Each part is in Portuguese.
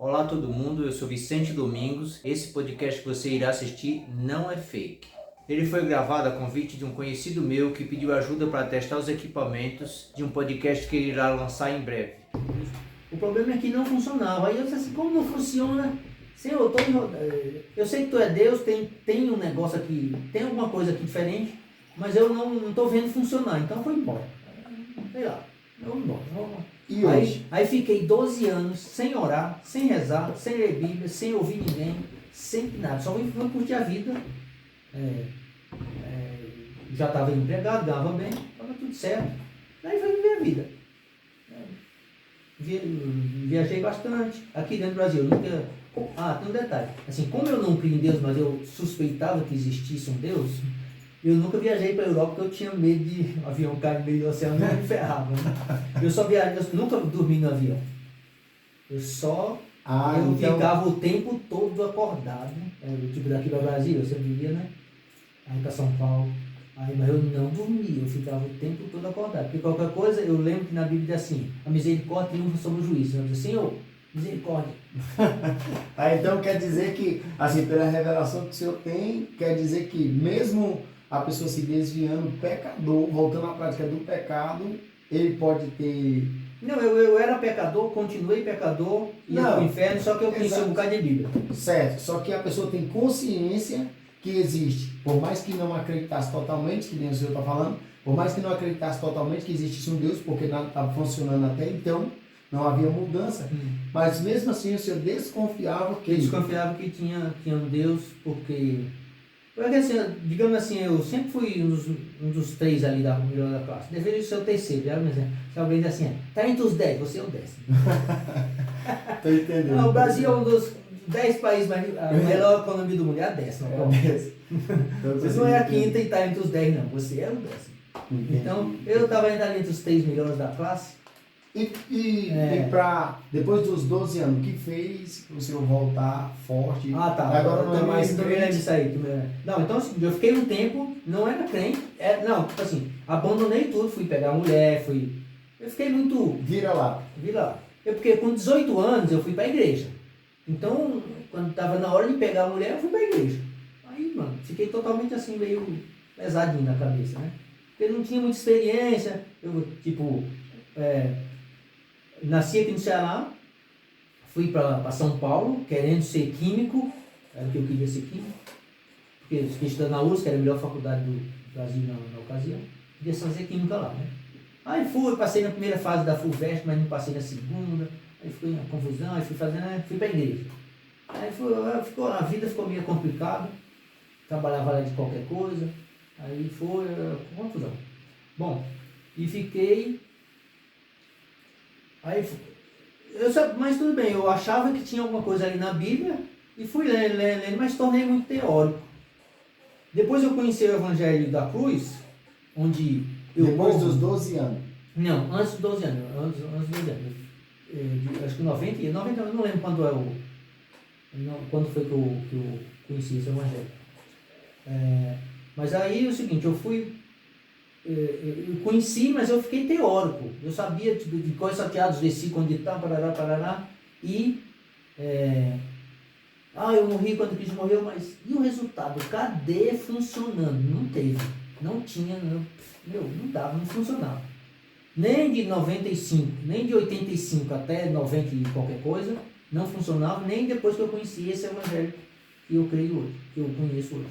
Olá a todo mundo, eu sou Vicente Domingos. Esse podcast que você irá assistir não é fake. Ele foi gravado a convite de um conhecido meu que pediu ajuda para testar os equipamentos de um podcast que ele irá lançar em breve. O problema é que não funcionava. Aí eu disse assim, como não funciona? Senhor, eu sei que tu é Deus, tem um negócio aqui, tem alguma coisa aqui diferente, mas eu não estou vendo funcionar, então foi embora. Sei lá, eu vou embora. E hoje? Aí fiquei 12 anos sem orar, sem rezar, sem ler Bíblia, sem ouvir ninguém, sem nada, só vim curtir a vida. Já estava empregado, ganhava bem, estava tudo certo. Daí foi viver a vida. Viajei bastante aqui dentro do Brasil. Nunca... tem um detalhe. Assim, como eu não creio em Deus, mas eu suspeitava que existisse um Deus, eu nunca viajei para a Europa porque eu tinha medo de um avião cair no meio do oceano e me ferrava. Né? Eu nunca dormi no avião. Eu ficava o tempo todo acordado. Tipo daqui para o Brasil, eu sempre vivia, né? Aí para São Paulo. Mas eu não dormia, eu ficava o tempo todo acordado. Porque qualquer coisa, eu lembro que na Bíblia diz assim, a misericórdia triunfa sobre o juízo. Eu disse, Senhor, misericórdia. Então quer dizer que, assim, pela revelação que o Senhor tem, quer dizer que mesmo a pessoa se desviando, pecador, voltando à prática do pecado, ele pode ter... Não, eu era pecador, continuei pecador, ia para o inferno, só que eu conheci um bocado de Bíblia. Certo, só que a pessoa tem consciência que existe, por mais que não acreditasse totalmente, que nem o Senhor está falando, por mais que não acreditasse totalmente que existisse um Deus, porque nada estava funcionando até então, não havia mudança, mas mesmo assim o Senhor desconfiava que... Eu desconfiava que tinha um Deus, porque assim, digamos assim, eu sempre fui um dos 3 ali da melhor da classe, deveria ser o terceiro, se alguém diz assim, tá entre os 10, você é o 10º. Tô entendendo. O Brasil é um dos 10 países mais... A melhor economia do mundo é a 10ª. Você não é a 5ª e está entre os 10, não. Você é o 10º. Então, eu estava ainda ali entre os 3 melhores da classe. E depois dos 12 anos, o que fez o senhor voltar forte? Agora não é mais crente. Isso aí. Não, então assim, eu fiquei um tempo, não era crente. Tipo assim, abandonei tudo, fui pegar mulher, Eu fiquei muito... Vira lá. Porque com 18 anos eu fui para a igreja. Então, quando estava na hora de pegar a mulher, eu fui para a igreja. Aí, mano, fiquei totalmente assim, meio pesadinho na cabeça, né? Porque eu não tinha muita experiência. Eu, nasci aqui no Ceará, fui para São Paulo, querendo ser químico, era o que eu queria ser químico. Porque eu fiquei estudando na USP, que era a melhor faculdade do Brasil na ocasião. Queria fazer química lá, né? Aí passei na primeira fase da FUVEST, mas não passei na segunda. Aí ficou uma confusão, aí fui para a igreja. Aí a vida ficou meio complicada, trabalhava lá de qualquer coisa, aí foi confusão. Bom, e fiquei... mas tudo bem, eu achava que tinha alguma coisa ali na Bíblia, e fui lendo, mas tornei muito teórico. Depois eu conheci o Evangelho da Cruz, onde eu... Depois dos 12 anos? Não, antes dos 12 anos. Antes dos 12 anos. Acho que 90, eu não lembro quando foi que eu conheci esse Evangelho. Mas aí é o seguinte, eu conheci, mas eu fiquei teórico. Eu sabia de quais salteados versículos, onde está, parará, e eu morri quando Cristo morreu, mas e o resultado? Cadê funcionando? Não teve, não tinha, não dava, não funcionava. Nem de 95, nem de 85 até 90 e qualquer coisa, não funcionava, nem depois que eu conheci esse Evangelho que eu creio hoje, que eu conheço hoje.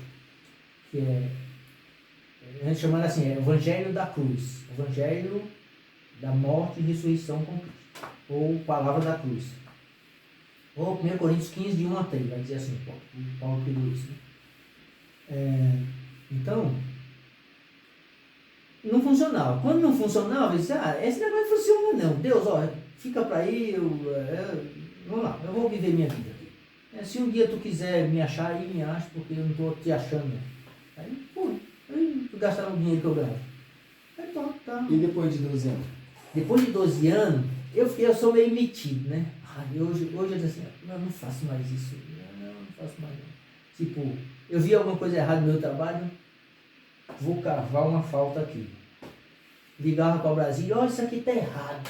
Que a gente chama assim, Evangelho da Cruz, Evangelho da morte e ressurreição com Cristo, ou Palavra da Cruz. Ou 1 Coríntios 15, de 1 a 3, vai dizer assim, Paulo pediu isso. Né? Então, não funcionava. Quando não funcionava, eu disse, esse negócio não funciona não. Deus, fica para aí, vamos lá, eu vou viver minha vida aqui. Se um dia tu quiser me achar aí, me acha, porque eu não estou te achando. Né? Aí, eu gastava o dinheiro que eu ganhava. Aí, tá. E depois de 12 anos? Depois de 12 anos, eu sou meio metido, né? Hoje eu digo assim, não faço mais isso. Não faço mais não. Tipo, eu vi alguma coisa errada no meu trabalho, vou cavar uma falta aqui. Ligava para o Brasil, olha, isso aqui está errado.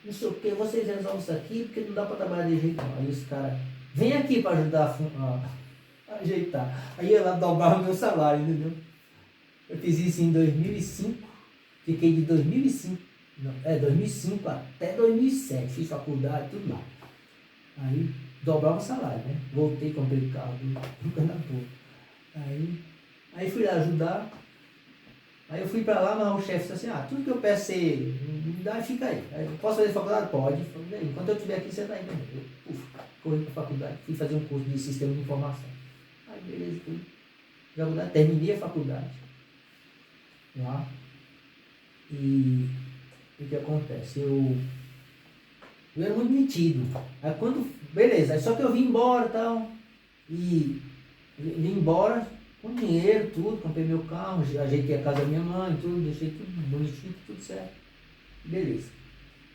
não sei o que, vocês resolvem isso aqui, porque não dá para trabalhar de jeito não. Aí os caras, vem aqui para ajudar a ajeitar. Aí eu lá dobrava meu salário, entendeu? Eu fiz isso em 2005, fiquei de 2005 até 2007, fiz faculdade, tudo lá. Aí dobrava o salário, né? Voltei, comprei o carro do canador. Aí fui lá ajudar. Aí eu fui pra lá, mas o chefe disse assim, tudo que eu peço você me dá, fica aí. Aí eu posso fazer faculdade? Pode. Falei, enquanto eu estiver aqui, você tá aí também. Eu corri pra faculdade, fui fazer um curso de sistema de informação. Aí beleza, fui. Faculdade, terminei a faculdade. Lá. E o que acontece? Eu era muito metido. Aí quando. Beleza, aí só que eu vim embora e tal. E vim embora com dinheiro, tudo, comprei meu carro, ajeitei a casa da minha mãe, tudo, deixei tudo bonitinho, tudo certo. Beleza.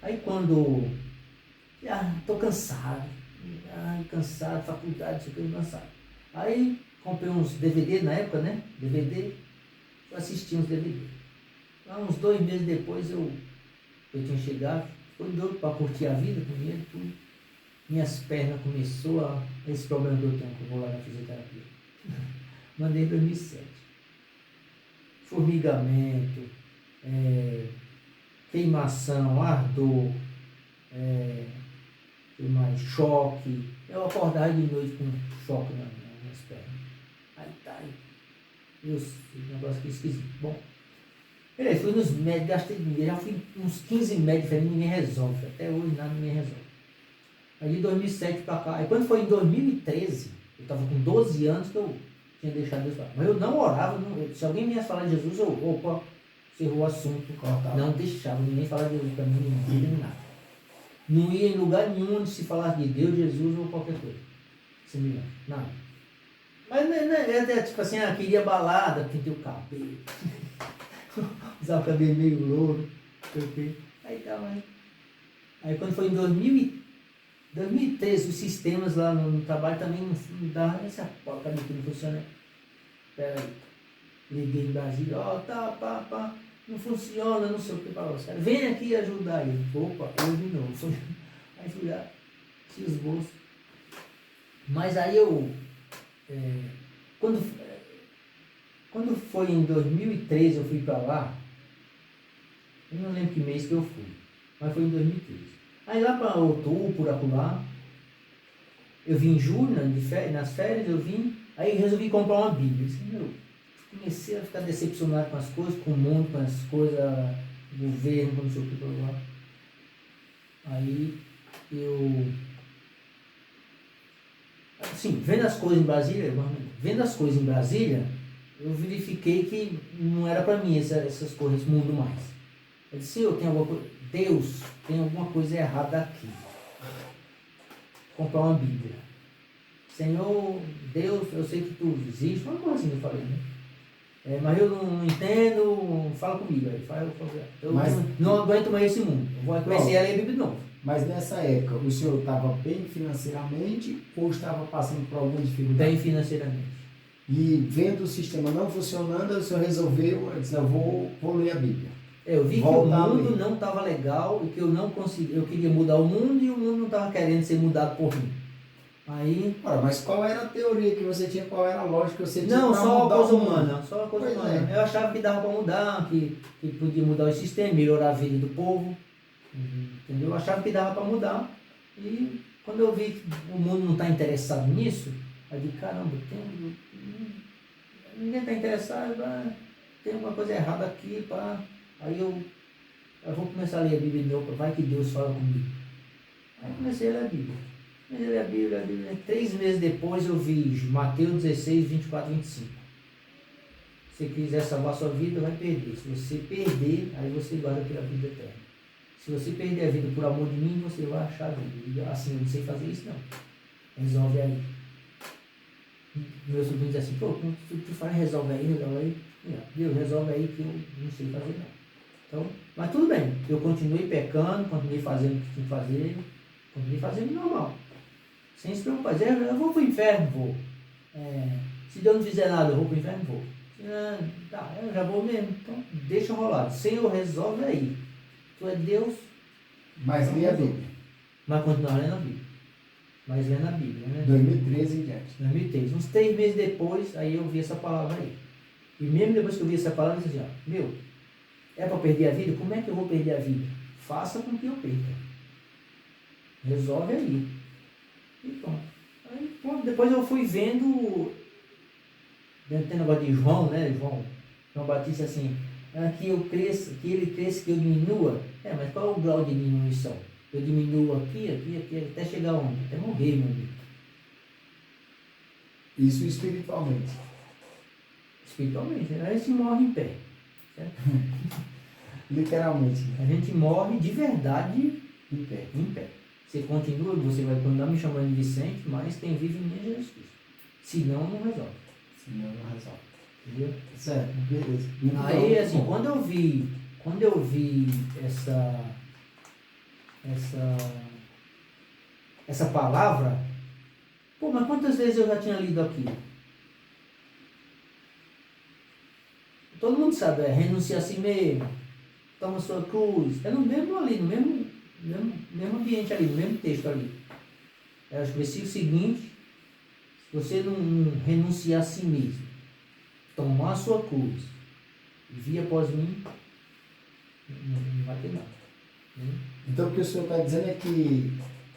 Aí quando. Tô cansado. Cansado, faculdade, isso aqui, cansado. Aí comprei uns DVD na época, né? DVD. Eu assisti uns DVD. Lá uns 2 meses depois eu tinha chegado, foi doido para curtir a vida, comigo, tudo. Minhas pernas começou a. Esse problema que eu tenho, que eu vou lá na fisioterapia. Mandei em 2007. Formigamento, queimação, ardor, mais choque. Eu acordava de noite com choque nas pernas. Aí tá, o negócio que esquisito. Bom, beleza, fui nos médicos, gastei dinheiro, já fui uns 15 médicos diferentes, ninguém resolve. Até hoje nada, ninguém resolve. Aí de 2007 pra cá, aí quando foi em 2013, eu estava com 12 anos que eu tinha deixado Deus falar. Mas eu não orava, se alguém viesse falar de Jesus, opa, cerrou o assunto. Não deixava ninguém falar de Jesus para mim, nem nada. Não ia em lugar nenhum onde se falasse de Deus, Jesus ou qualquer coisa. Semelhante, nada. Mas era tipo assim, queria balada, pintei o cabelo. Usava o cabelo meio louro, aí tava aí. Aí quando foi em 2013, os sistemas lá no trabalho também não dá, essa porcaria que não funciona. Pera aí. Liguei em Brasília, não funciona, não sei o que para os caras. Vem aqui ajudar ele. Opa, eu de novo. Aí fui lá, fiz os bolsos. Mas aí eu. Quando foi em 2013 eu fui para lá, eu não lembro que mês que eu fui, mas foi em 2013. Aí lá para outubro, por acolá, eu vim em julho, nas férias eu vim, aí resolvi comprar uma Bíblia. Comecei a ficar decepcionado com as coisas, com o mundo, com as coisas, governo, não sei o que, lá. Aí eu, assim, vendo as coisas em Brasília, eu verifiquei que não era para mim essas coisas, esse mundo mais. Eu disse, eu tenho alguma coisa, Deus, tem alguma coisa errada aqui. Comprar uma Bíblia. Senhor, Deus, eu sei que tu existe, uma coisa assim que eu falei, né? Mas eu não entendo, fala comigo aí. Eu não aguento mais esse mundo. Eu vou comecei a ler a Bíblia de novo. Mas nessa época, o senhor estava bem financeiramente ou estava passando por alguma dificuldade? Bem financeiramente. E vendo o sistema não funcionando, o senhor resolveu, disse, eu vou ler a Bíblia. Eu vi que o mundo não estava legal e que eu não conseguia, eu queria mudar o mundo e o mundo não estava querendo ser mudado por mim. Aí... mas qual era a teoria que você tinha, qual era a lógica que você tinha? Não, só a coisa humana, Eu achava que dava para mudar, que podia mudar o sistema, melhorar a vida do povo, entendeu? Eu achava que dava para mudar e quando eu vi que o mundo não está interessado nisso, aí eu digo, caramba, ninguém está interessado, tem alguma coisa errada aqui, pá. Aí eu vou começar a ler a Bíblia de novo, vai que Deus fala comigo. Aí comecei a ler a Bíblia. A Bíblia. 3 meses depois eu vi Mateus 16, 24, 25. Se você quiser salvar a sua vida, vai perder. Se você perder, aí você guarda pela vida eterna. Se você perder a vida por amor de mim, você vai achar a vida. Assim, eu não sei fazer isso não. Resolve aí. Meu sobrinho diz assim, tu faz, resolve aí. Deus, resolve aí que eu não sei fazer não. Então, mas tudo bem. Eu continuei pecando, continuei fazendo o que tinha que fazer, continuei fazendo normal. Sem se preocupar, eu vou para o inferno, vou. Se Deus não fizer nada, eu vou para o inferno, vou. Eu já vou mesmo, então deixa rolar. Senhor, resolve aí. Tu é Deus, Mas li a Bíblia. Mas continuava lendo a Bíblia. Mas lendo a Bíblia, né? 2013 em diante. 2003. Uns 3 meses depois, aí eu vi essa palavra aí. E mesmo depois que eu vi essa palavra, eu disse assim, ó, meu, é para perder a vida? Como é que eu vou perder a vida? Faça com que eu perca. Resolve aí. E pronto. Aí, pronto. Depois eu fui vendo, tem negócio de João, né? João Batista assim, que eu cresça, que ele cresça, que eu diminua. Mas qual é o grau de diminuição? Eu diminuo aqui, até chegar onde? Até morrer, meu amigo. Isso espiritualmente. Espiritualmente, a gente morre em pé. Certo? Literalmente. A gente morre de verdade Em pé. em pé. Você continua, você vai continuar me chamando de Vicente, mas quem vive em mim é Jesus Cristo. Senão, não resolve. Senão não resolve. Entendeu? Certo, beleza. Aí, assim, quando eu vi essa palavra, pô, mas quantas vezes eu já tinha lido aquilo? Todo mundo sabe, renunciar a si mesmo, toma sua cruz. É no mesmo ali, no mesmo ambiente ali, no mesmo texto ali. É o versículo seguinte, se você não renunciar a si mesmo, tomar a sua cruz e vir após mim, não vai ter nada. Então o que o senhor está dizendo é que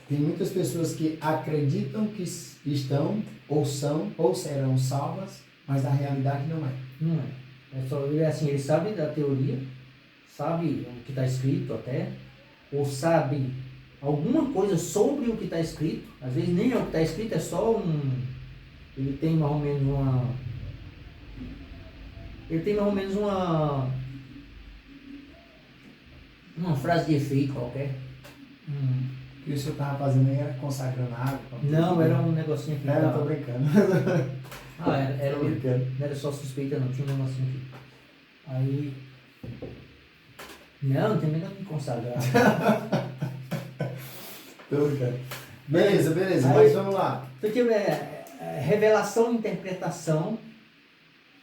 tem muitas pessoas que acreditam que estão, ou são, ou serão salvas, mas na realidade não é. Não é. É só, assim, ele sabe da teoria, sabe o que está escrito até, ou sabe alguma coisa sobre o que está escrito. Às vezes nem é o que está escrito, é só ele tem mais ou menos uma frase de efeito qualquer. O que o senhor estava fazendo aí era consagrando água? Não, era um negocinho aqui. Não, eu tô brincando. Era Tô brincando. não era só suspeita não, tinha um negocinho aqui. Aí... Não tem negócio de consagrar. Tô brincando. Beleza, Aí, mas vamos lá. Porque revelação, interpretação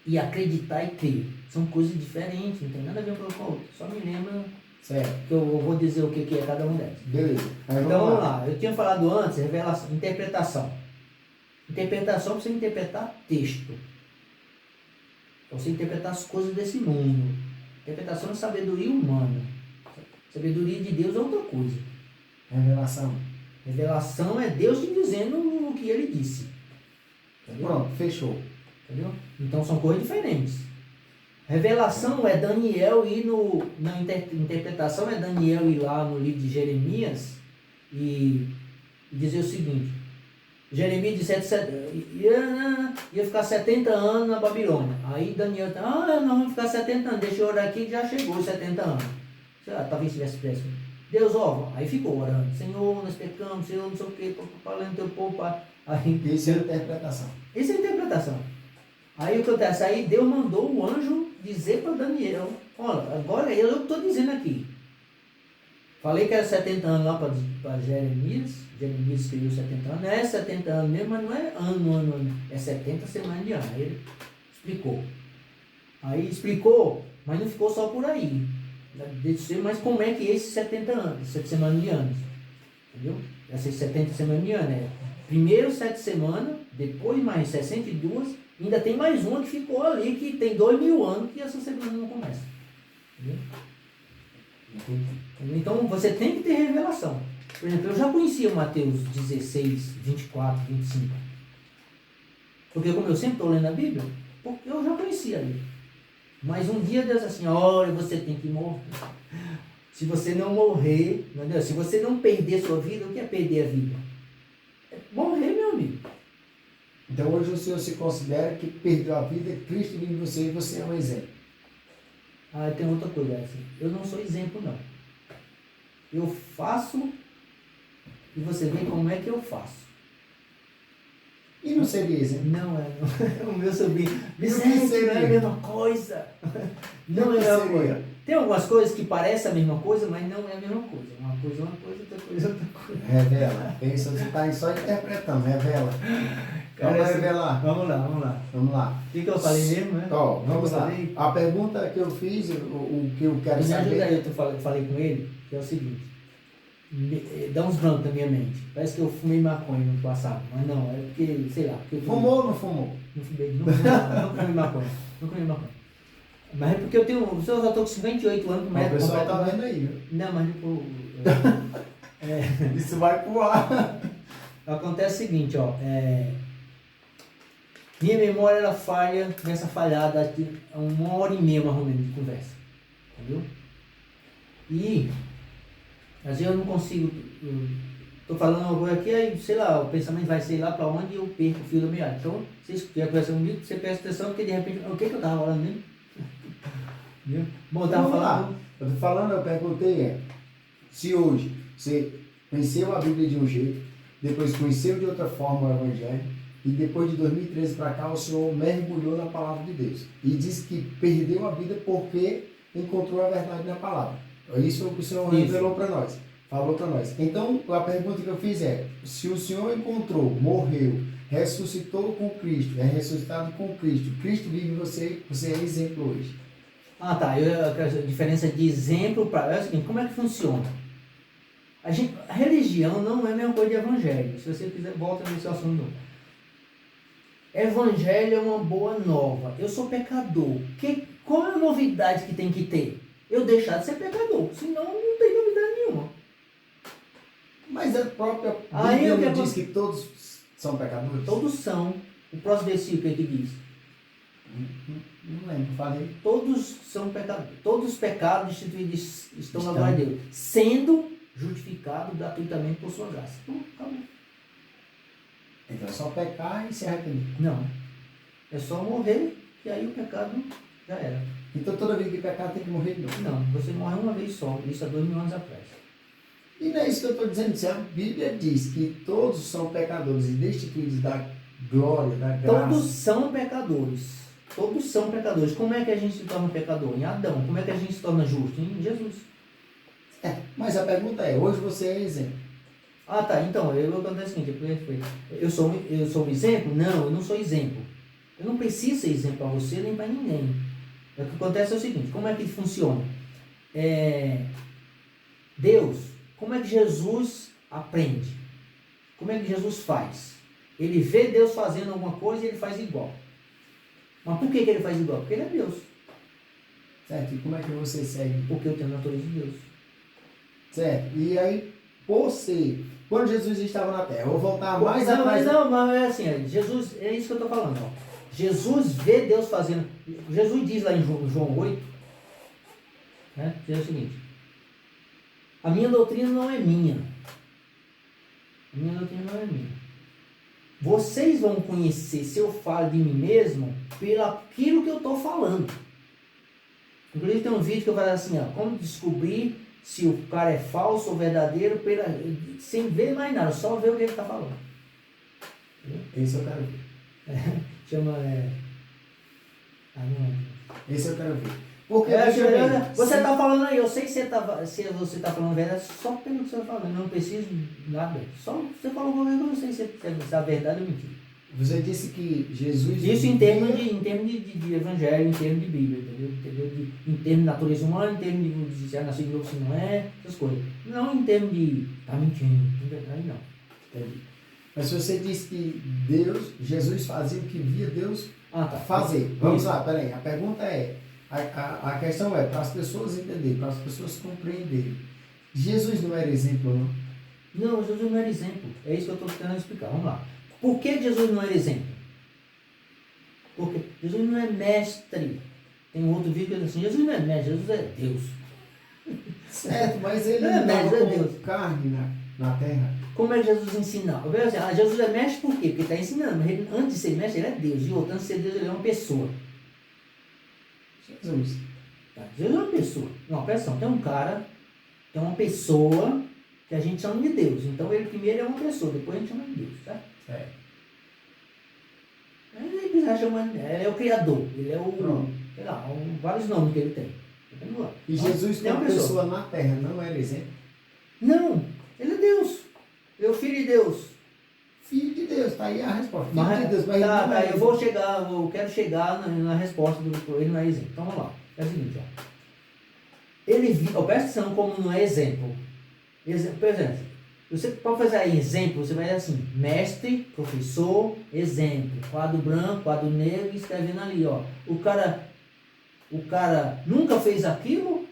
e acreditar e crer são coisas diferentes, não tem nada a ver uma com a outra. Só me lembra Certo. que eu vou dizer o que é cada um delas. Beleza. Aí Então vamos lá. Eu tinha falado antes, revelação, interpretação. Interpretação é você interpretar texto. É você interpretar as coisas desse mundo. Interpretação é sabedoria humana. Sabedoria de Deus é outra coisa. Revelação. Revelação é Deus te dizendo o que ele disse. Entendeu? Pronto, fechou. Entendeu? Então são coisas diferentes. Revelação é Daniel ir na interpretação é Daniel ir lá no livro de Jeremias e dizer o seguinte: Jeremias disse ia ficar 70 anos na Babilônia. Aí Daniel, nós vamos ficar 70 anos, deixa eu orar aqui que já chegou os 70 anos. Talvez tivesse pressa. Deus, aí ficou orando: Senhor, nós pecamos, Senhor, não sei o que, falando teu povo. Aí, isso é interpretação. Isso é interpretação. Aí o que acontece? Aí Deus mandou o anjo dizer para Daniel: olha, agora eu estou dizendo aqui. Falei que era 70 anos lá para Jeremias. Jeremias escreveu 70 anos. É 70 anos mesmo, mas não é ano. É 70 semanas de ano. Aí ele explicou. Aí explicou, mas não ficou só por aí. Mas como é que é esses 70 anos, 7 semanas de anos? Entendeu? Essas 70 semanas de ano é primeiro 7 semanas, depois mais 62, ainda tem mais uma que ficou ali, que tem 2000 anos que essa semana não começa. Entendeu? Então você tem que ter revelação. Por exemplo, eu já conhecia Mateus 16, 24, 25. Porque como eu sempre estou lendo a Bíblia, eu já conhecia ali. Mas um dia Deus assim: olha, você tem que morrer. Se você não morrer, entendeu? Se você não perder sua vida, o que é perder a vida? É morrer, meu amigo. Então hoje o senhor se considera que perdeu a vida, Cristo vive em você e você é um exemplo. Tem outra coisa, assim, eu não sou exemplo não. Eu faço e você vê como é que eu faço. E não seria exemplo? Não. O meu sobrinho. Vicente, não é a mesma coisa. Não é a mesma coisa. Tem algumas coisas que parecem a mesma coisa, mas não é a mesma coisa. Uma coisa é uma coisa, outra coisa é outra coisa. Revela. Pensa, você está só interpretando, revela. Cara, vamos revelar. Vamos lá. O que eu falei mesmo, né? Vamos lá. A pergunta que eu fiz, o que eu quero Me saber... ajuda aí, eu falei com ele, que é o seguinte. Dá uns brancos na minha mente. Parece que eu fumei maconha no passado. Mas não, é porque, sei lá. Porque Fumou ou não fumou? não fumei, não fumei maconha. Não fumei maconha. Mas é porque eu tenho. Eu já estou com 58 anos, Mas o pessoal tá vendo aí, viu? Não, mas tipo. Isso vai pro ar. Acontece o seguinte, ó. Minha memória ela falha, começa a falhar daqui a 1h30 mais ou menos de conversa. Entendeu? E às vezes eu não consigo. Estou falando uma coisa aqui, aí, sei lá, o pensamento vai sei lá para onde e eu perco o fio da meada. Então, vocês que já conversam comigo, você presta atenção, porque de repente, o que eu estava falando mesmo? Entendeu? Bom, eu estava falando. Eu tô falando, eu perguntei, se hoje você conheceu a Bíblia de um jeito, depois conheceu de outra forma o Evangelho, e depois de 2013 para cá o senhor mergulhou na palavra de Deus. E disse que perdeu a vida porque encontrou a verdade na palavra. Isso o senhor revelou para nós, falou para nós. Então, a pergunta que eu fiz é, se o senhor encontrou, morreu, ressuscitou com Cristo, é ressuscitado com Cristo, Cristo vive em você, você é exemplo hoje. Ah, tá. A diferença de exemplo para é o seguinte, como é que funciona? A religião não é a mesma coisa de evangelho. Se você quiser, volta nesse assunto. Evangelho é uma boa nova. Eu sou pecador. Qual é a novidade que tem que ter? Eu deixar de ser pecador. Senão não tem novidade nenhuma. Mas a própria Aí Bíblia não diz que todos são pecadores? Todos são. O próximo versículo que diz? Não lembro, falei. Todos são pecadores. Todos os pecados instituídos estão na glória de Deus. Sendo justificado gratuitamente por sua graça. Então, acabou. Então é só pecar e se arrepender. Não. É só morrer e aí o pecado já era. Então toda vez que pecar tem que morrer de novo. Não, você morre uma vez só. Isso há 2000 anos atrás. E não é isso que eu estou dizendo. Se a Bíblia diz que todos são pecadores e destituídos da glória, da graça. Todos são pecadores. Todos são pecadores. Como é que a gente se torna pecador? Em Adão. Como é que a gente se torna justo? Em Jesus. Mas a pergunta é, hoje você é exemplo. Ah, tá. Então, acontece o seguinte, eu sou um exemplo? Não, eu não sou exemplo. Eu não preciso ser exemplo para você nem para ninguém. O que acontece é o seguinte, como é que funciona? Deus, como é que Jesus aprende? Como é que Jesus faz? Ele vê Deus fazendo alguma coisa e ele faz igual. Mas por que ele faz igual? Porque ele é Deus. Certo, e como é que você segue? Porque eu tenho a natureza de Deus. Certo, e aí, você, quando Jesus estava na terra, eu vou voltar mais não, atrás. Não, mas é assim, Jesus, é isso que eu estou falando. Ó. Jesus vê Deus fazendo. Jesus diz lá em João 8, né, diz o seguinte: a minha doutrina não é minha. A minha doutrina não é minha. Vocês vão conhecer, se eu falo de mim mesmo, pelo aquilo que eu estou falando. Inclusive tem um vídeo que eu falo assim, ó, como descobrir se o cara é falso ou verdadeiro, sem ver mais nada, só ver o que ele está falando. Esse eu quero ver. Chama. Esse eu quero ver. Porque você está falando aí, eu sei que se você está falando verdade, só pelo que você está falando, não preciso de nada. Só você falou qualquer coisa, eu não sei se é verdade ou mentira. Você disse que Jesus... Isso em termos de evangelho, em termos de Bíblia, entendeu? Em termos de natureza humana, em termos de se é nascido de novo, se não é, essas coisas. Não em termos de tá mentindo, aí não. Entendi. Mas você disse que Jesus fazia o que via Deus fazer. Vamos lá, peraí. A pergunta é, a questão é, para as pessoas entenderem, para as pessoas compreenderem. Jesus não era exemplo, não? Não, Jesus não era exemplo. É isso que eu estou tentando explicar. Vamos lá. Por que Jesus não era exemplo? Porque Jesus não é mestre. Tem um outro vídeo que diz assim, Jesus não é mestre, Jesus é Deus. Certo, mas ele não estava com Deus. Carne na terra. Como é que Jesus ensinava? Eu vejo assim, Jesus é mestre por quê? Porque está ensinando, mas ele, antes de ser mestre, ele é Deus. E outro, antes de ser Deus, ele é uma pessoa. Jesus. Jesus é uma pessoa. Não, presta atenção, tem um cara, tem uma pessoa que a gente chama de Deus. Então ele primeiro é uma pessoa, depois a gente chama de Deus, certo? Ele quiser chamar, ele é o Criador, ele é o, sei lá, vários nomes que ele tem. E Jesus como pessoa na terra não era exemplo? Não, ele é Deus. Ele é o Filho de Deus. Filho de Deus, está aí a resposta. Filho Mas, de Deus, mas eu quero chegar na resposta do ele não é exemplo. Então vamos lá. É o seguinte, ó. Presta atenção como não é exemplo. Por exemplo, você pode fazer aí exemplo, você vai assim, mestre, professor, exemplo, quadro branco, quadro negro, escrevendo ali, ó. O cara nunca fez aquilo,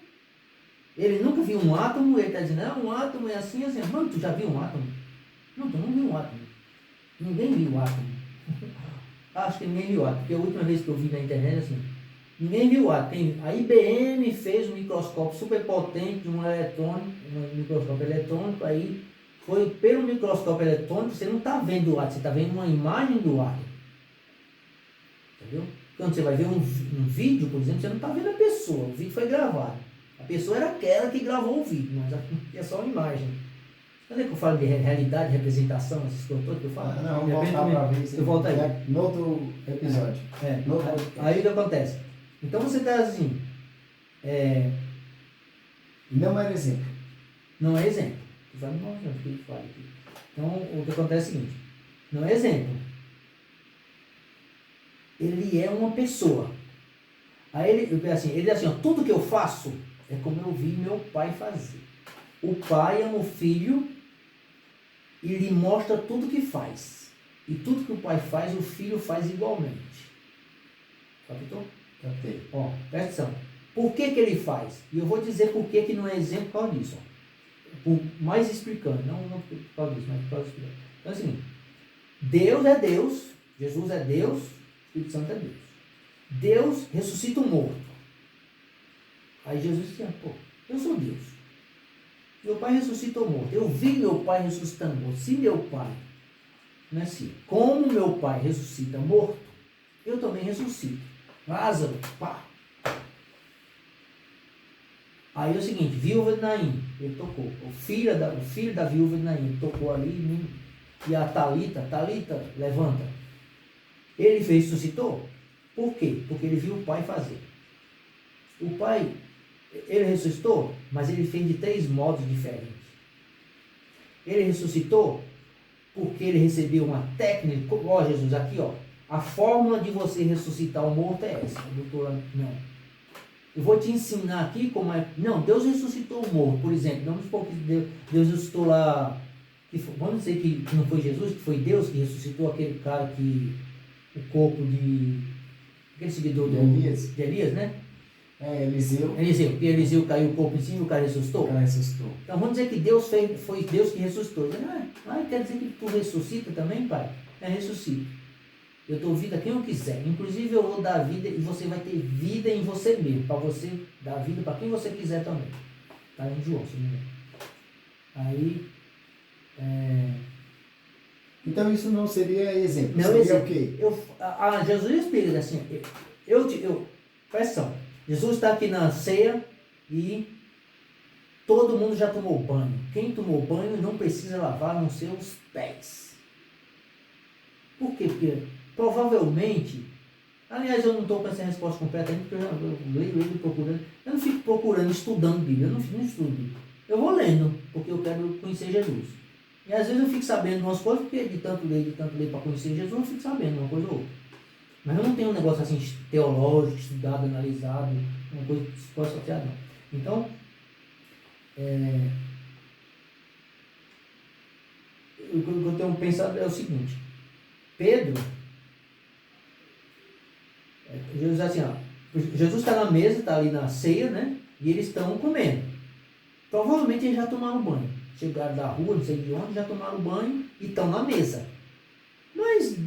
ele nunca viu um átomo, ele está dizendo, um átomo é assim, assim. Mano, tu já viu um átomo? Não, tu não viu um átomo. Ninguém viu o átomo. Acho que ninguém viu o átomo, porque a última vez que eu vi na internet, assim, ninguém viu o átomo. A IBM fez um microscópio super potente de um microscópio eletrônico, aí foi pelo microscópio eletrônico, você não está vendo o átomo, você está vendo uma imagem do átomo. Entendeu? Quando você vai ver um vídeo, por exemplo, você não está vendo a pessoa, o vídeo foi gravado. A pessoa era aquela que gravou o vídeo, mas é só uma imagem. Cadê que eu falo de realidade, representação, essas coisas todas que eu falo? Não, vamos voltar para ver. Eu volto aí. No outro episódio. Aí o que acontece? Então você está assim. Não era exemplo. Não é exemplo. Já não mostra o que ele fala aqui. Então o que acontece é o seguinte: não é exemplo. Ele é uma pessoa. Aí ele diz assim, ó, tudo que eu faço é como eu vi meu pai fazer. O pai ama o filho e lhe mostra tudo que faz. E tudo que o pai faz, o filho faz igualmente. Captou? Captei. Ó, presta atenção. Por que ele faz? E eu vou dizer por que não é exemplo por causa disso. Ó. Mais explicando, não por causa disso, mas por causa disso. Então assim, Deus é Deus, Jesus é Deus, o Espírito Santo é Deus. Deus ressuscita o morto. Aí Jesus disse, pô, eu sou Deus. Meu pai ressuscitou morto. Eu vi meu pai ressuscitando morto. Se meu pai, não é assim, como meu pai ressuscita morto, eu também ressuscito. Lázaro, pá. Aí é o seguinte, viúva de Naim, ele tocou. O filho da viúva de Naim tocou ali. E a Talita, levanta. Ele ressuscitou. Por quê? Porque ele viu o pai fazer. O pai, ele ressuscitou, mas ele fez de 3 modos diferentes. Ele ressuscitou porque ele recebeu uma técnica. Ó, Jesus, aqui, ó. A fórmula de você ressuscitar o morto é essa. Doutora, não. Eu vou te ensinar aqui como é. Não, Deus ressuscitou o morto, por exemplo. Não supor que Deus ressuscitou lá. Vamos dizer que não foi Jesus, que foi Deus que ressuscitou aquele cara que. O corpo de. Aquele seguidor de Elias, né? Eliseu. Que Eliseu caiu o corpo em cima e o cara ressuscitou? Então vamos dizer que Deus foi Deus que ressuscitou. Quer dizer que tu ressuscita também, pai? Ressuscita. Eu dou vida a quem eu quiser. Inclusive eu vou dar vida e você vai ter vida em você mesmo. Para você dar vida para quem você quiser também. Está em João, se não me engano. Aí. Então isso não seria exemplo. Não, seria o quê? Jesus explica assim. Presta atenção. Jesus está aqui na ceia e todo mundo já tomou banho. Quem tomou banho não precisa lavar nos seus pés. Por quê? Porque provavelmente, aliás, eu não estou com essa resposta completa ainda, porque eu leio procurando. Eu não fico procurando, estudando Bíblia. Eu não estudo Bíblia. Eu vou lendo, porque eu quero conhecer Jesus. E às vezes eu fico sabendo umas coisas, porque de tanto ler para conhecer Jesus, eu fico sabendo uma coisa ou outra. Mas eu não tenho um negócio assim teológico, estudado, analisado, uma coisa que se pode associar, não. Então, o que eu tenho pensado é o seguinte: Pedro, Jesus assim, ó, Jesus está na mesa, está ali na ceia, né? E eles estão comendo. Provavelmente eles já tomaram banho. Chegaram da rua, não sei de onde, já tomaram banho e estão na mesa. Mas,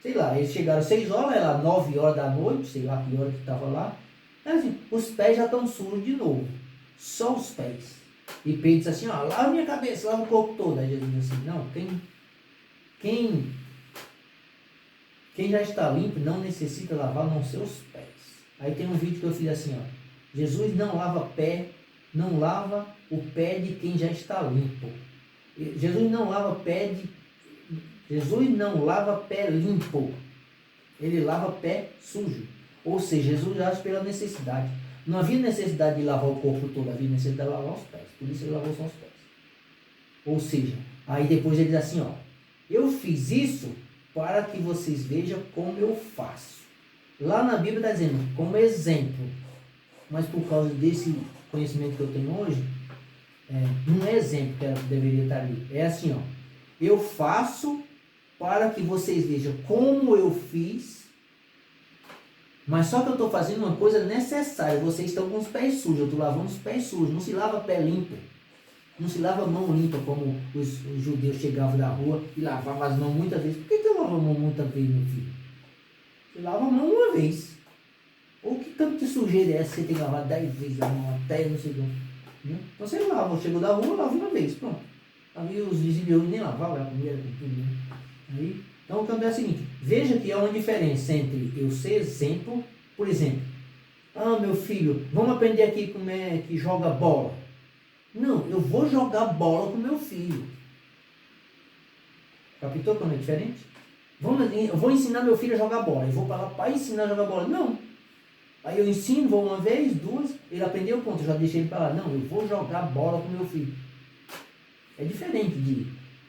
sei lá, eles chegaram 6 horas, lá 9 horas da noite, sei lá que hora que estava lá. Mas, assim, os pés já estão sujos de novo. Só os pés. E Pedro disse assim, ó, lava minha cabeça, lava o corpo todo. Aí Jesus disse assim, não, quem já está limpo não necessita lavar não seus pés. Aí tem um vídeo que eu fiz assim, ó. Jesus não lava o pé de quem já está limpo. Jesus não lava pé limpo. Ele lava pé sujo. Ou seja, Jesus age pela necessidade. Não havia necessidade de lavar o corpo todo, havia necessidade de lavar os pés. Por isso ele lavou só os pés. Ou seja, aí depois ele diz assim, ó. Eu fiz isso para que vocês vejam como eu faço. Lá na Bíblia está dizendo, como exemplo. Mas por causa desse conhecimento que eu tenho hoje, um exemplo que deveria estar ali. É assim, ó. Eu faço para que vocês vejam como eu fiz, mas só que eu estou fazendo uma coisa necessária. Vocês estão com os pés sujos, eu estou lavando os pés sujos. Não se lava pé limpo. Não se lava mão limpa como os judeus chegavam da rua e lavavam as mãos muitas vezes. Por que eu lavo a mão muitas vezes, meu filho? Você lava a mão uma vez. Ou que tanto de sujeira é essa que você tem que lavar 10 vezes a mão até não sei como. Né? Então você lava, chegou da rua, lava uma vez, pronto. Aí os vizinhos nem lavavam, a comida com tudo. Né? Aí, então o que acontece é o seguinte, veja que há uma diferença entre eu ser exemplo, por exemplo, meu filho, vamos aprender aqui como é que joga bola. Não, eu vou jogar bola com meu filho. Captou como é diferente? Eu vou ensinar meu filho a jogar bola. Eu vou para lá para ensinar a jogar bola. Não. Aí eu ensino, vou uma vez, duas, ele aprendeu, ponto, eu já deixei ele para lá. Não, eu vou jogar bola com meu filho. É diferente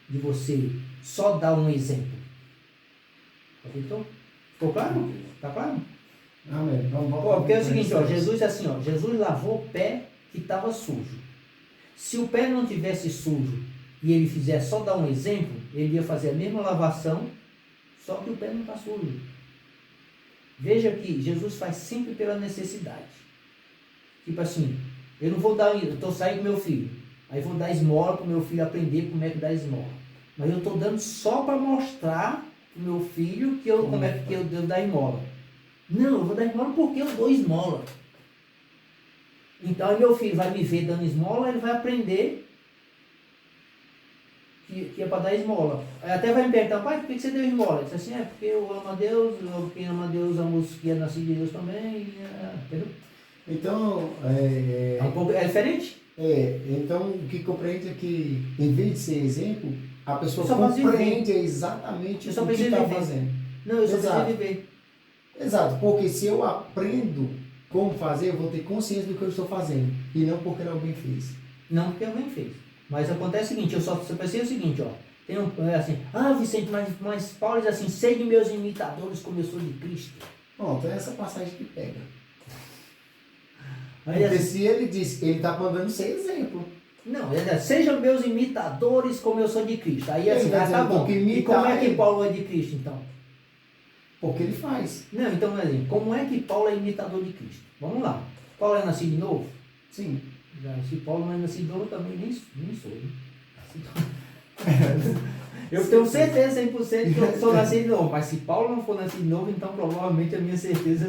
de você só dar um exemplo. Captou? Ficou claro? Está claro? Amém. Vamos voltar. Porque é o seguinte, ó, Jesus é assim, ó, Jesus lavou o pé que estava sujo. Se o pé não tivesse sujo e ele fizesse só dar um exemplo, ele ia fazer a mesma lavação, só que o pé não está sujo. Veja que Jesus faz sempre pela necessidade. Tipo assim, eu não vou dar, eu estou saindo com meu filho, aí vou dar esmola para o meu filho aprender como é que dá esmola. Mas eu estou dando só para mostrar para o meu filho como é que eu devo dar esmola. Não, eu vou dar esmola porque eu dou esmola. Então, meu filho vai me ver dando esmola, ele vai aprender que é para dar esmola. Aí até vai me perguntar, pai, por que você deu esmola? Eu disse assim, porque eu amo a Deus, quem ama a Deus ama os que é nascido de Deus também, entendeu? Então, É diferente? então o que compreende é que, em vez de ser exemplo, a pessoa Eu só compreende exatamente o que está fazendo. Não, eu só preciso Exato. viver. Exato, porque se eu aprendo como fazer, eu vou ter consciência do que eu estou fazendo, e não porque alguém fez. Não porque alguém fez. Mas acontece o seguinte, eu só pensei o seguinte, ó. Tem assim, Vicente, mas Paulo diz assim, sede meus imitadores como eu sou de Cristo. Pronto, é essa passagem que pega. Aí, Porque assim, se ele diz, ele está mandando ser exemplo. não, sejam meus imitadores como eu sou de Cristo. Aí assim, tá bom. E imitar como é que ele. Paulo é de Cristo, então? Porque ele faz. Não, então, assim, como é que Paulo é imitador de Cristo? Vamos lá. Paulo é nascido de novo? Sim. Se Paulo não é nascido de novo, eu também nem sou. Né? Eu tenho certeza 100% que eu sou nascido de novo. Mas se Paulo não for nascido de novo, então provavelmente a minha certeza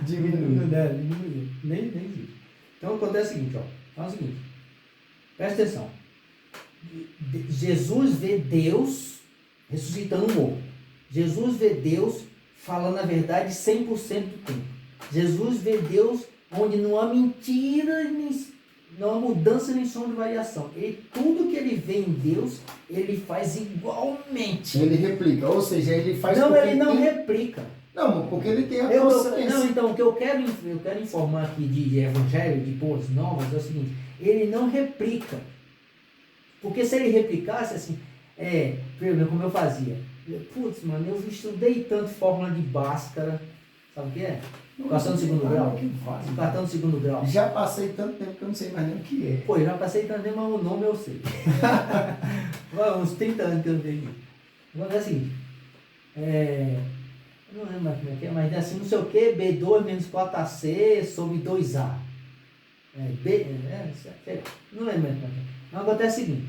Diminui. Diminui. Nem existe. Então acontece o seguinte, ó. Fala o seguinte. Presta atenção. Jesus vê Deus ressuscitando um morto. Jesus vê Deus falando a verdade 100% do tempo. Jesus vê Deus onde não há mentira, não há mudança nem sombra de variação. Tudo que ele vê em Deus, ele faz igualmente. Ele replica, ou seja, ele faz... Não, ele não replica. Não, porque ele tem a consciência. Não, então, o que eu quero informar aqui de evangelho, de boas novas, é o seguinte, ele não replica. Porque se ele replicasse assim, por exemplo, como eu fazia, putz, mano, eu estudei tanto fórmula de Bhaskara, sabe o que é? Cartão de segundo grau. Cartão de segundo grau. Já passei tanto tempo que eu não sei mais nem o que é. Pô, eu já passei tanto tempo, mas o nome eu sei. Uns 30 anos que eu não tenho. Agora é o seguinte, eu não lembro mais como é que é, mas é assim, não sei o que, B2 menos 4AC sobre 2A. Não lembro mais como é que é. Mas acontece o seguinte,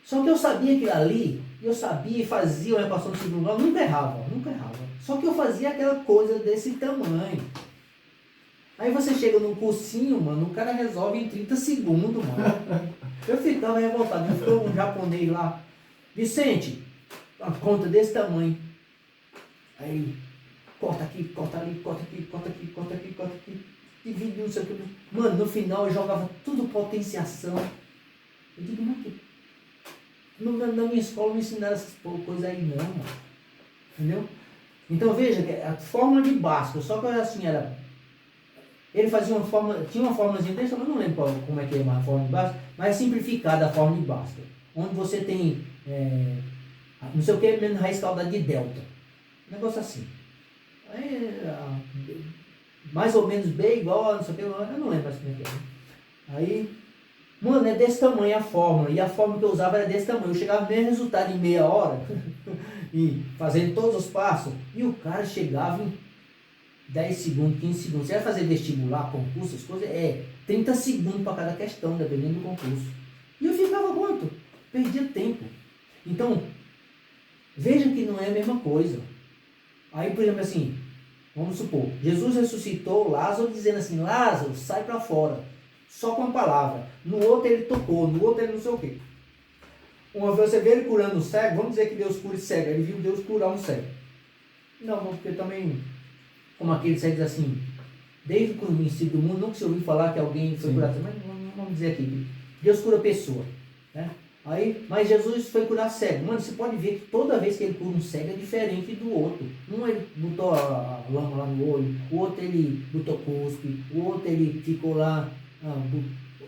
só que eu sabia que ali, eu sabia e fazia uma equação de segundo grau, nunca errava. Só que eu fazia aquela coisa desse tamanho. Aí você chega num cursinho, mano, o cara resolve em 30 segundos, mano. Eu ficava revoltado. Ficou um japonês lá, Vicente, uma conta desse tamanho. Aí, corta aqui, corta ali, corta aqui, corta aqui, corta aqui, corta aqui. Divide, não sei o que. Mano, no final eu jogava tudo potenciação. Eu digo, mas que... Na minha escola não ensinaram essas coisas aí não, mano. Entendeu? Então veja que a fórmula de Bhaskara, só que assim era... Ele fazia uma fórmula, tinha uma fórmulazinha dessa, eu não lembro como é que é a fórmula de Bhaskara, mas é simplificada a fórmula de Bhaskara. Onde você tem, não sei o que, menos raiz quadrada de delta. Um negócio assim. Aí, mais ou menos B igual a não sei o que, eu não lembro mais como é que é. Aí, Mano, é desse tamanho a fórmula. E a fórmula que eu usava era desse tamanho. Eu chegava no mesmo resultado em meia hora. E fazendo todos os passos. E o cara chegava em 10 segundos, 15 segundos. Você vai fazer vestibular, concurso, as coisas, 30 segundos para cada questão, dependendo do concurso. E eu ficava quanto? Perdia tempo. Então, veja que não é a mesma coisa. Aí, por exemplo, assim, vamos supor, Jesus ressuscitou Lázaro dizendo assim, Lázaro, sai para fora. Só com a palavra. No outro ele tocou, no outro ele não sei o quê. Uma vez você vê ele curando um cego, vamos dizer que Deus cure cego. Ele viu Deus curar um cego. Não, porque também, como aquele cego diz assim, desde o princípio do mundo, nunca se ouviu falar que alguém foi curado. Mas vamos dizer aqui, Deus cura pessoa. Né? Aí, mas Jesus foi curar cego. Mano, você pode ver que toda vez que ele cura um cego é diferente do outro. Um ele botou a lama lá no olho, o outro ele botou cuspe, o outro ele ficou lá,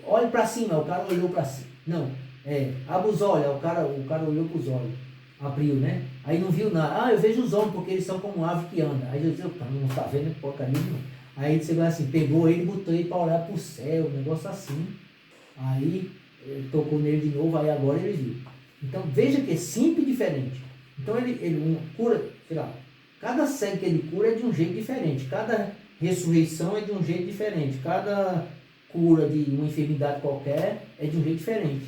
olha para cima, o cara olhou para cima. Não, abre os olhos, o cara olhou para os olhos, abriu, né? Aí não viu nada. Eu vejo os homens porque eles são como ave que anda. Aí Jesus disse, não está vendo porcaria nenhuma. Aí ele chegou assim, pegou ele e botou ele para olhar para o céu, um negócio assim. Aí tocou nele de novo, aí agora ele viu. Então veja que é simples e diferente. Então ele cura, sei lá, cada cego que ele cura é de um jeito diferente, cada ressurreição é de um jeito diferente, cada cura de uma enfermidade qualquer é de um jeito diferente.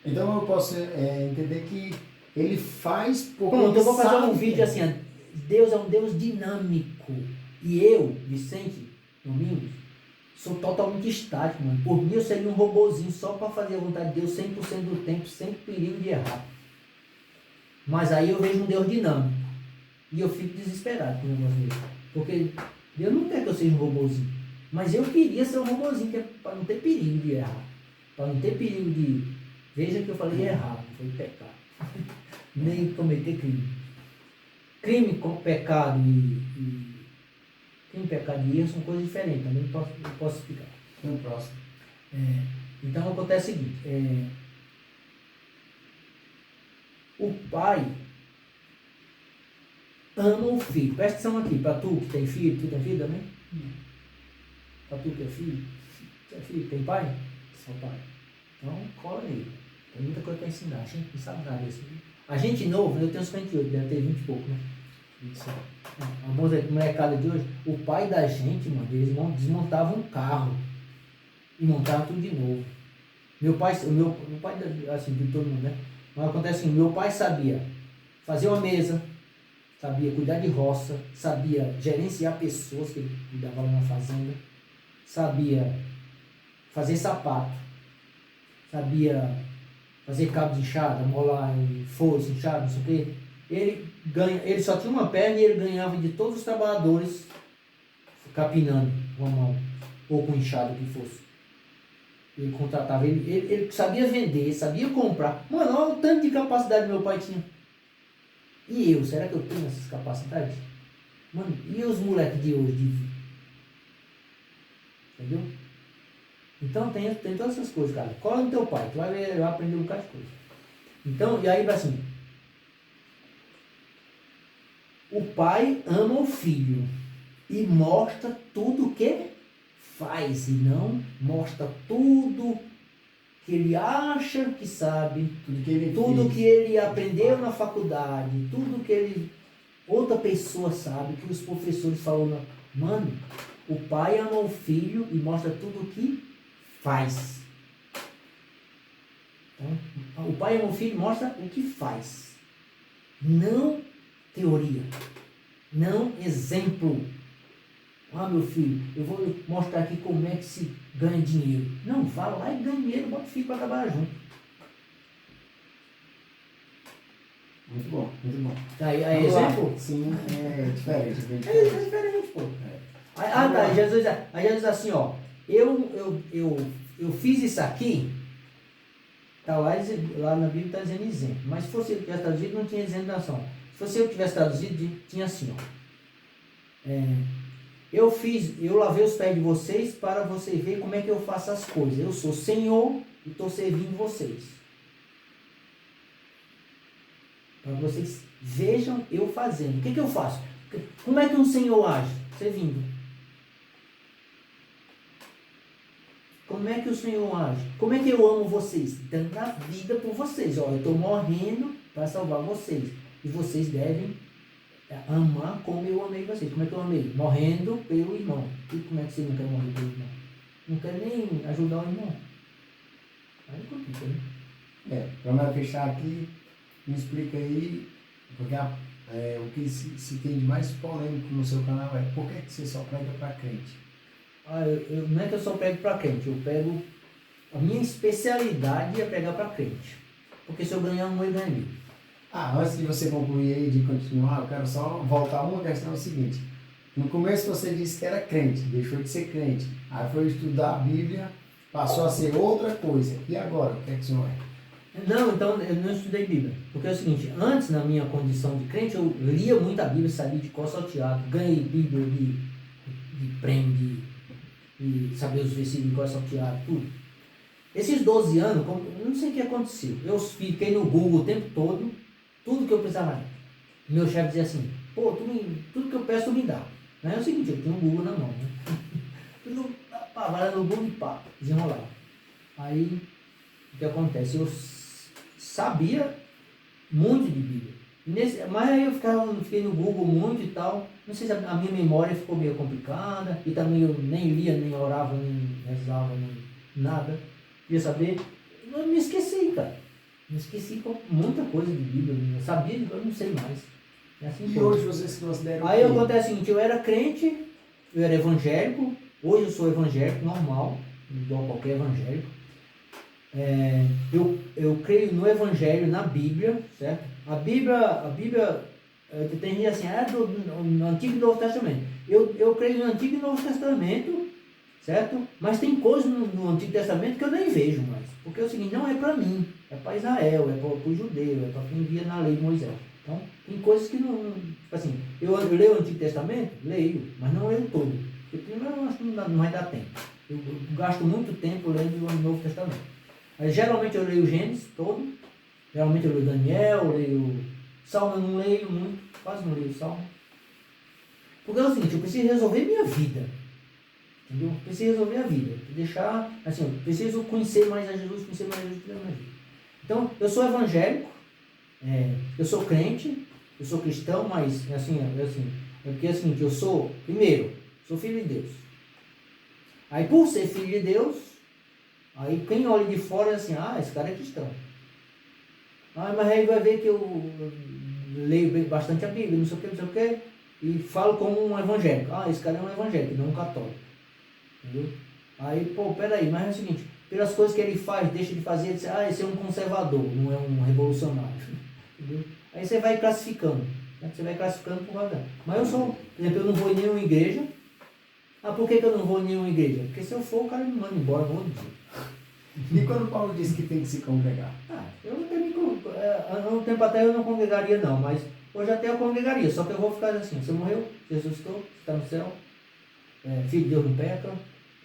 Então eu posso entender que ele faz porque Pronto, eu vou fazer um sabe vídeo assim, Deus é um Deus dinâmico. E eu, Vicente Domingos, sou totalmente estático, mano. Por mim eu seria um robozinho só para fazer a vontade de Deus 100% do tempo, sem perigo de errar. Mas aí eu vejo um Deus dinâmico. E eu fico desesperado com o negócio dele. Porque Deus não quer que eu seja um robozinho. Mas eu queria ser um robozinho, que é para não ter perigo de errar. Para não ter perigo de... Veja que eu falei errado, não foi pecar. Nem cometer crime. Crime com pecado crime, pecado e erro são coisas diferentes. Também não posso explicar. No próximo. Então acontece o seguinte. O pai ama o filho. Presta atenção aqui, para tu que tem filho, tu tem filho também? Para tu que é filho? Você é filho? Tem pai? Só pai. Então cola aí. Tem muita coisa para ensinar. A gente não sabe nada disso. A gente novo, eu tenho 58, deve ter 20 e pouco, né? 25. A molecada de hoje, o pai da gente, mano, eles desmontavam um carro e montavam tudo de novo. Meu pai, assim, de todo mundo, né? Mas acontece assim, meu pai sabia fazer uma mesa, sabia cuidar de roça, sabia gerenciar pessoas que ele cuidava lá na fazenda, sabia fazer sapato, sabia fazer cabo de enxada, molar foice, enxada, não sei o quê. Ele só tinha uma perna e ele ganhava de todos os trabalhadores capinando com a mão, ou com enxada, o que fosse. Ele contratava, ele sabia vender, sabia comprar. Mano, olha o tanto de capacidade que meu pai tinha. E eu, será que eu tenho essas capacidades? Mano, e os moleques de hoje? Entendeu? Então tem todas essas coisas, cara. Cola no teu pai, tu vai aprender um bocado de coisa. Então, e aí vai assim. O pai ama o filho e mostra tudo o que faz, e não mostra tudo que ele acha que sabe, tudo que ele aprendeu na faculdade, tudo que outra pessoa sabe, que os professores falam, mano, o pai ama o filho e mostra tudo o que faz. Então, o pai ama o filho e mostra o que faz, não teoria, não exemplo. Meu filho, eu vou mostrar aqui como é que se ganha dinheiro. Não, vá lá e ganha dinheiro, bota o filho para trabalhar junto. Muito bom, muito bom. Aí exemplo? Sim, é diferente. É diferente, pô. Tá, Jesus assim, ó, eu fiz isso aqui, tá lá na Bíblia está dizendo exemplo, mas se fosse eu tivesse traduzido, não tinha exemplo. Se fosse eu tivesse traduzido, tinha assim, ó. Eu lavei os pés de vocês para você ver como é que eu faço as coisas. Eu sou Senhor e estou servindo vocês. Para vocês vejam eu fazendo. O que eu faço? Como é que um Senhor age? Servindo. como é que o Senhor age? Como é que eu amo vocês? Dando a vida por vocês. Ó, eu estou morrendo para salvar vocês. E vocês devem amar como eu amei vocês. Como é que eu amei? Morrendo pelo irmão. E como é que você não quer morrer pelo irmão? Não quer nem ajudar o irmão? Aí complica, né? Para fechar aqui, me explica aí, porque o que se tem de mais polêmico no seu canal é por que você só prega para crente? Não é que eu só prego para crente, eu pego. A minha especialidade é pregar para crente. Porque se eu ganhar um, eu ganhei. Antes de você concluir aí, de continuar, eu quero só voltar a uma questão, é o seguinte. No começo você disse que era crente, deixou de ser crente. Aí foi estudar a Bíblia, passou a ser outra coisa. E agora, o que é que o senhor é? Não, então eu não estudei Bíblia. Porque é o seguinte, antes na minha condição de crente, eu lia muito a Bíblia, sabia de cor salteado, ganhei Bíblia de prêmio, de saber os versículos de cor salteado, tudo. Esses 12 anos, eu não sei o que aconteceu. Eu fiquei no Google o tempo todo, tudo que eu precisava. Meu chefe dizia assim, pô, tudo que eu peço tu me dá. Não é o seguinte, eu tinha um Google na mão, né? Tudo, vai no Google e pá, desenrolar. Aí, o que acontece? Eu sabia muito de Bíblia. Mas aí eu fiquei no Google muito e tal. Não sei se a minha memória ficou meio complicada. E também eu nem lia, nem orava, nem rezava, nem nada. Queria saber. Eu me esqueci, cara. Me esqueci com muita coisa de Bíblia. Eu sabia, eu não sei mais. É assim e hoje você se considera Aí acontece o seguinte, eu era crente, eu era evangélico. Hoje eu sou evangélico normal, igual qualquer evangélico. Eu creio no Evangelho, na Bíblia, certo? A Bíblia tem gente assim, no Antigo e Novo Testamento. Eu creio no Antigo e Novo Testamento, certo? Mas tem coisas no Antigo Testamento que eu nem vejo mais. Porque é o seguinte, não é para mim, é para Israel, é para o judeu, é para quem via na lei de Moisés. Então, tem coisas que não... Tipo assim, eu leio o Antigo Testamento? Leio, mas não leio todo. Porque primeiro eu acho que não vai dar tempo. Eu gasto muito tempo lendo o Novo Testamento. Aí, geralmente eu leio Gênesis todo, geralmente eu leio Daniel, eu leio Salmo, eu não leio muito, quase não leio Salmo. Porque é o seguinte, eu preciso resolver minha vida, entendeu? Eu preciso resolver a vida, deixar, assim, eu preciso conhecer mais a Jesus, conhecer mais a Jesus, conhecer mais a Jesus. Então, eu sou evangélico, eu sou crente, eu sou cristão, mas é porque é o seguinte, eu sou, primeiro, sou filho de Deus. Aí, por ser filho de Deus, aí quem olha de fora é assim, esse cara é cristão. Mas aí vai ver que eu leio bastante a Bíblia, não sei o que, e falo como um evangélico. Esse cara é um evangélico, não um católico. Entendeu? Aí, peraí, mas é o seguinte, pelas coisas que ele faz, deixa de fazer, ele diz, esse é um conservador, não é um revolucionário. Entendeu? Aí você vai classificando. Né? Você vai classificando por causa. Mas eu sou, por exemplo, eu não vou em nenhuma igreja. Por que eu não vou em nenhuma igreja? Porque se eu for, o cara me manda embora, vou dizer. E quando Paulo disse que tem que se congregar? Eu não tenho há um tempo atrás eu não congregaria não, mas hoje até eu congregaria, só que eu vou ficar assim, você morreu, Jesus está no céu, filho de Deus não peca,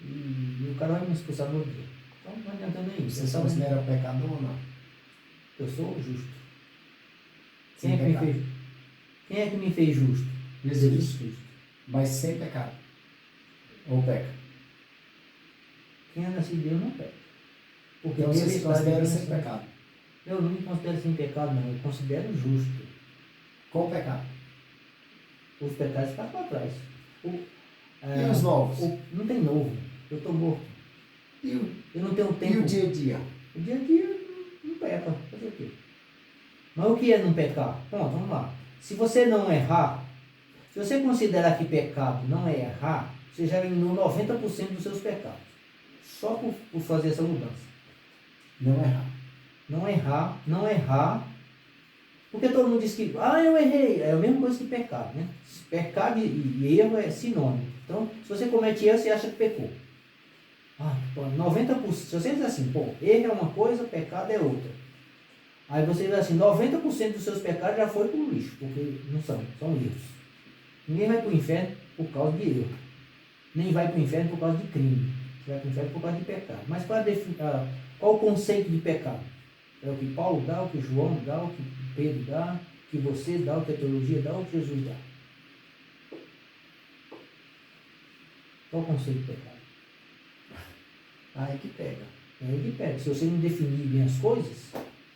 e o cara vai me expulsar no outro dia. Então não adianta nem isso. Você se considera pecador ou não? Eu sou justo. Quem é que me fez justo? Jesus Cristo. Mas sem pecado. Ou peca? Quem é nascido de Deus não peca. Porque então você se considera sem pecado? Eu não me considero sem pecado, não. Eu considero justo. Com pecado? Os pecados ficam para trás. E os novos? Não tem novo. Eu estou morto. Eu não tenho tempo. E o dia a dia? O dia a dia não peca. Fazer o quê? Mas o que é não pecar? Bom, vamos lá. Se você não errar, se você considerar que pecado não é errar, você já eliminou 90% dos seus pecados. Só por fazer essa mudança. Não errar. Não errar. Porque todo mundo diz que, eu errei. É a mesma coisa que pecado, né? Pecado e erro é sinônimo. Então, se você comete erro, você acha que pecou. 90%, se você diz assim, erro é uma coisa, pecado é outra. Aí você diz assim, 90% dos seus pecados já foi para o lixo, porque não são erros. Ninguém vai para o inferno por causa de erro. Nem vai para o inferno por causa de crime. Você vai para o inferno por causa de pecado. Mas qual o conceito de pecado? É o que Paulo dá, o que João dá, o que Pedro dá, o que você dá, o que a teologia dá, o que Jesus dá. Qual o conceito de pecado? Aí que pega. É aí que pega. Se você não definir bem as coisas,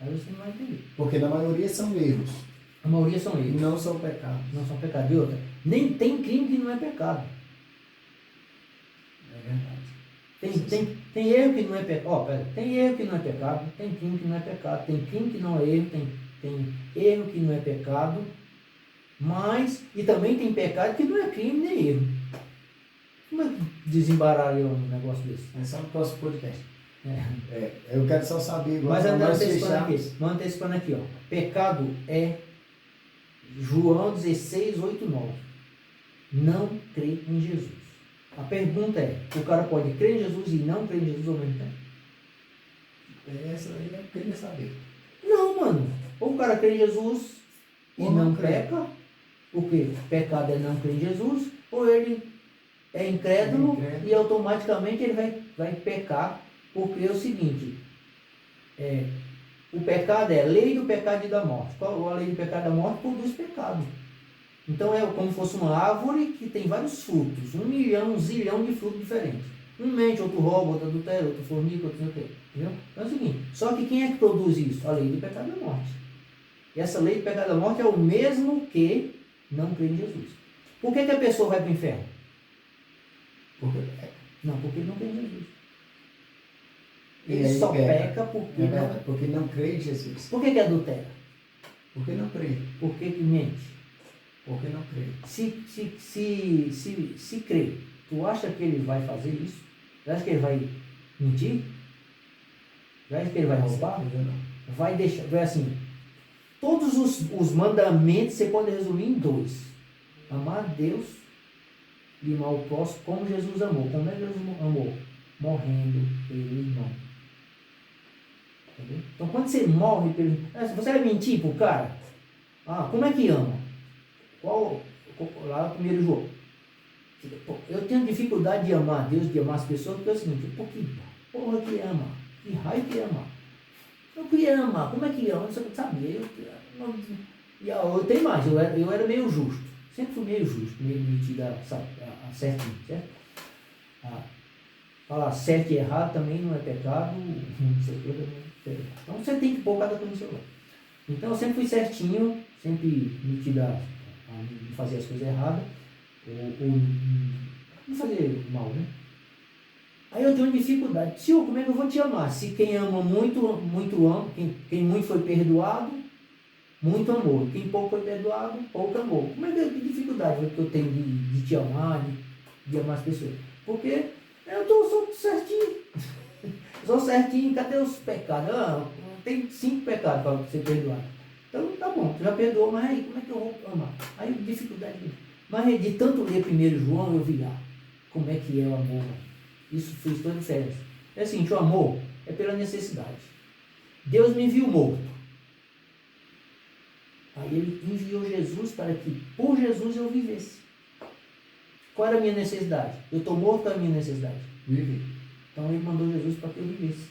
aí você não vai entender. Porque na maioria são erros. A maioria são E erros. não são pecados. Não são pecados. E outra, nem tem crime que não é pecado. É verdade. Tem erro que não é pecado. Tem erro que não é pecado, tem crime que não é pecado, tem crime que não é erro, tem erro que não é pecado, mas, e também tem pecado que não é crime nem erro. Como é que desembaralha um negócio desse? É só no próximo podcast. É. Eu quero só saber agora. Mas nós antecipando aqui, ó. Pecado é João 16, 8, 9. Não crer em Jesus. A pergunta é, o cara pode crer em Jesus e não crer em Jesus ao mesmo tempo? Essa aí eu queria saber. Não, mano. Ou o cara crê em Jesus e Ou não não crê. peca, porque pecado é não crer em Jesus, ou ele é incrédulo e automaticamente ele vai pecar, porque é o seguinte, o pecado é a lei do pecado e da morte. Qual a lei do pecado e da morte? Produz pecado. Então é como se fosse uma árvore que tem vários frutos, 1 milhão, 1 zilhão de frutos diferentes. Um mente, outro rouba, outro adultera, outro fornica, outro não sei o quê. Entendeu? Então é o seguinte, só que quem é que produz isso? A lei do pecado e da morte. E essa lei do pecado e da morte é o mesmo que não crer em Jesus. Por que a pessoa vai para o inferno? Porque Não, porque não crê em Jesus. E Ele aí só pega. peca porque é não. verdade, porque não crê em Jesus. Por que adultera? Porque não crê. Por que mente? Porque não crê. Se crê, tu acha que ele vai fazer isso? Tu acha que ele vai mentir? Tu acha que ele vai roubar? Eu não. Vai deixar, vai assim, todos os mandamentos você pode resumir em 2. Amar a Deus e amar o próximo como Jesus amou. Como é que Jesus amou? Morrendo pelo irmão. Entendeu? Então quando você morre pelo... Você vai mentir pro cara? Como é que ama? Lá no 1 João. Eu tenho dificuldade de amar a Deus, de amar as pessoas, porque é o seguinte, pô, que porra que ama? Que raio que ama? Eu queria amar, como é que ama? Você sabe, eu tenho mais, eu era meio justo, sempre fui meio justo, meio metido a certinho, certo? Falar certo e errado também não é pecado, não sei o que, então você tem que pôr cada coisa no seu lugar. Então eu sempre fui certinho, sempre metido a não fazer as coisas erradas, ou não fazer mal, né? Aí eu tenho dificuldade. Senhor, como é que eu vou te amar? Se quem ama muito, muito ama. Quem muito foi perdoado, muito amor. Quem pouco foi perdoado, pouco amor. Como é que dificuldade que eu tenho de te amar, de amar as pessoas? Porque eu sou certinho. Sou certinho, cadê os pecados? Tem 5 pecados para ser perdoado. Então tá bom, tu já perdoou, mas aí como é que eu vou amar? Aí dificuldade. Mas de tanto ler 1 João, eu vi como é que é o amor. Isso fez toda a diferença. É assim, o amor é pela necessidade. Deus me viu morto. Aí ele enviou Jesus para que por Jesus eu vivesse. Qual era a minha necessidade? Eu estou morto, qual é a minha necessidade? Viver. Então ele mandou Jesus para que eu vivesse.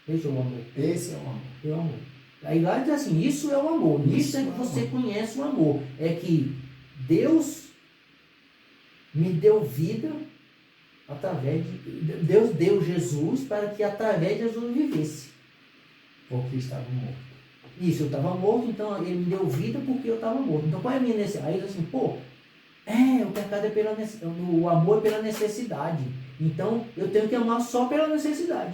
Esse é o amor. Esse é o amor. É o amor. Aí lá diz assim, isso é o amor. Nisso é que você conhece o amor. É que Deus me deu vida através de... Deus deu Jesus para que através de Jesus eu vivesse. Porque estava morto. Isso, eu estava morto, então ele me deu vida porque eu estava morto. Então qual é a minha necessidade? Aí ele diz assim, o pecado é pela necessidade, o amor é pela necessidade. Então eu tenho que amar só pela necessidade.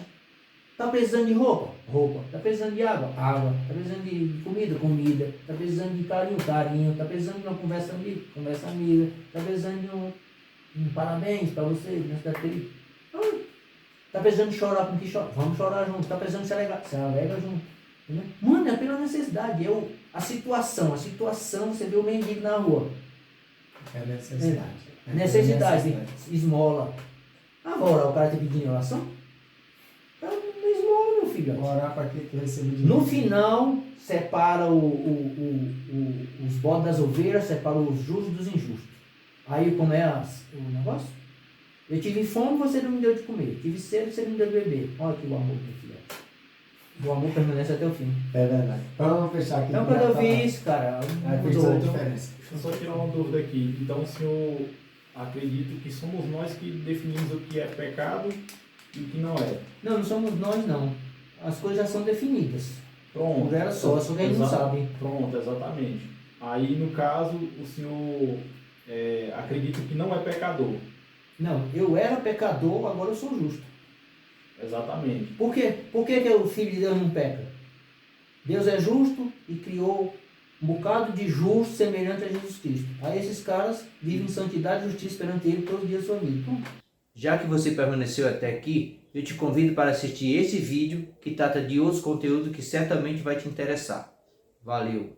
Está precisando de roupa? Roupa. Está precisando de água? Água. Está precisando de comida? Comida. Está precisando de carinho? Carinho. Está precisando de uma conversa amiga? Conversa amiga. Está precisando de um parabéns para você, nessa feliz. Está precisando de chorar com quem chora? Vamos chorar junto. Está precisando de se alegar? Se alegra junto. Entendeu? Mano, é pela necessidade. A situação, você vê o mendigo na rua. É necessidade. Necessidade. Esmola. Agora, o cara está pedindo oração? Não esmola, meu filho. Orar para que tu receba de No Deus. final, separa os bodes das ovelhas, separa os justos dos injustos. Aí como é o negócio? Eu tive fome, você não me deu de comer. Tive sede, você não me deu de beber. Olha aqui o amor, meu filho. O amor permanece até o fim. É verdade. Vamos fechar aqui. Então quando eu vi isso, cara, aí fez toda a diferença. Deixa eu só tirar uma dúvida aqui. Então o senhor acredita que somos nós que definimos o que é pecado e que não é. Não somos nós não. As coisas já são definidas. Pronto. Já era só que eles não sabem. Pronto, exatamente. Aí, no caso, o senhor acredita que não é pecador. Não, eu era pecador, agora eu sou justo. Exatamente. Por quê? Por que o Filho de Deus não peca? Deus é justo e criou um bocado de justo semelhante a Jesus Cristo. Aí esses caras vivem em santidade e justiça perante Ele todos os dias da sua vida. Já que você permaneceu até aqui, eu te convido para assistir esse vídeo que trata de outros conteúdos que certamente vai te interessar. Valeu!